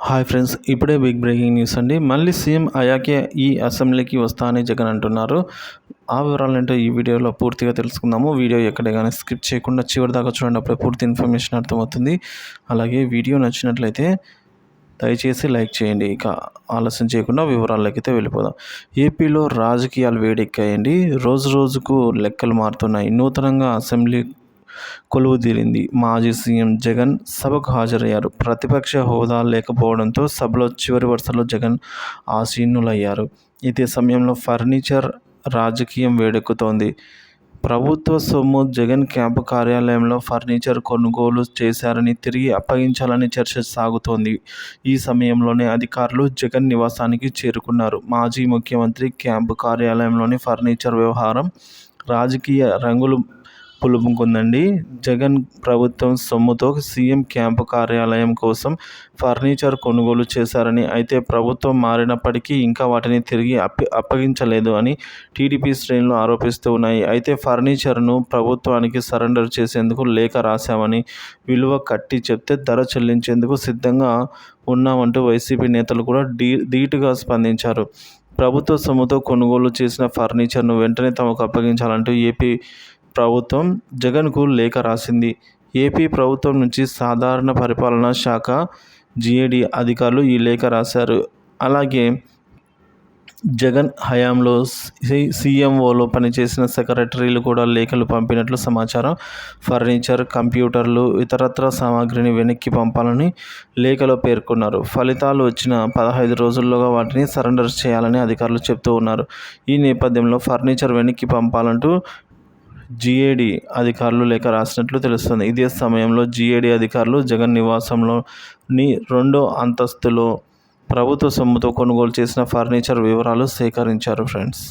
Hi friends, ఇప్పుడే big breaking news అండి. మళ్ళీ సీఎం అయాకే ఈ అసెంబ్లీకి వస్తా అని జగన్ అంటున్నారు. ఆ వివరాలు ఈ వీడియోలో పూర్తిగా తెలుసుకుందాము. వీడియో ఎక్కడే కానీ స్కిప్ చేయకుండా చివరి దాకా చూడండి, అప్పుడే పూర్తి ఇన్ఫర్మేషన్ అర్థమవుతుంది. అలాగే వీడియో నచ్చినట్లయితే దయచేసి లైక్ చేయండి. ఇక ఆలస్యం చేయకుండా వివరాల్లోకి అయితే వెళ్ళిపోదాం. ఏపీలో రాజకీయాలు వేడెక్కాయండి. రోజు రోజుకు లెక్కలు మారుతున్నాయి. నూతనంగా అసెంబ్లీ కొలువుదీరింది. మాజీ సీఎం జగన్ సభకు హాజరయ్యారు. ప్రతిపక్ష హోదా లేకపోవడంతో సభలో చివరి వరుసలో జగన్ ఆసీనులయ్యారు. ఇదే సమయంలో ఫర్నిచర్ రాజకీయం వేడెక్కుతోంది. ప్రభుత్వ సొమ్ము జగన్ క్యాంపు కార్యాలయంలో ఫర్నిచర్ కొనుగోలు చేశారని తిరిగి అప్పగించాలని చర్చ సాగుతోంది. ఈ సమయంలోనే అధికారులు జగన్ నివాసానికి చేరుకున్నారు. మాజీ ముఖ్యమంత్రి క్యాంపు కార్యాలయంలోని ఫర్నిచర్ వ్యవహారం రాజకీయ రంగులు పులుముకుందండి. జగన్ ప్రభుత్వం సొమ్ముతో సీఎం క్యాంపు కార్యాలయం కోసం ఫర్నిచర్ కొనుగోలు చేశారని, అయితే ప్రభుత్వం మారినప్పటికీ ఇంకా వాటిని తిరిగి అప్పగించలేదు అని టీడీపీ శ్రేణులు ఆరోపిస్తూ ఉన్నాయి. అయితే ఫర్నిచర్ను ప్రభుత్వానికి సరెండర్ చేసేందుకు లేఖ రాశామని, విలువ కట్టి చెప్తే ధర చెల్లించేందుకు సిద్ధంగా ఉన్నామంటూ వైసీపీ నేతలు కూడా ధీటుగా స్పందించారు. ప్రభుత్వ సొమ్ముతో కొనుగోలు చేసిన ఫర్నిచర్ను వెంటనే తమకు అప్పగించాలంటూ ఏపీ ప్రభుత్వం జగన్కు లేఖ రాసింది. ఏపీ ప్రభుత్వం నుంచి సాధారణ పరిపాలనా శాఖ జీఏడీ అధికారులు ఈ లేఖ రాశారు. అలాగే జగన్ హయాంలో సీఎంఓలో పనిచేసిన సెక్రటరీలు కూడా లేఖలు పంపినట్లు సమాచారం. ఫర్నిచర్, కంప్యూటర్లు, ఇతరత్ర సామాగ్రిని వెనక్కి పంపాలని లేఖలో పేర్కొన్నారు. ఫలితాలు వచ్చిన 15 రోజుల్లోగా వాటిని సరెండర్ చేయాలని అధికారులు చెబుతూ ఉన్నారు. ఈ నేపథ్యంలో ఫర్నిచర్ వెనక్కి పంపాలంటూ జీఏడీ అధికారులు లేఖ రాసినట్లు తెలుస్తుంది. ఇదే సమయంలో జీఏడీ అధికారులు జగన్ నివాసంలోని 2వ అంతస్తులో ప్రభుత్వ సొమ్ముతో కొనుగోలు చేసిన ఫర్నిచర్ వివరాలు సేకరించారు. ఫ్రెండ్స్.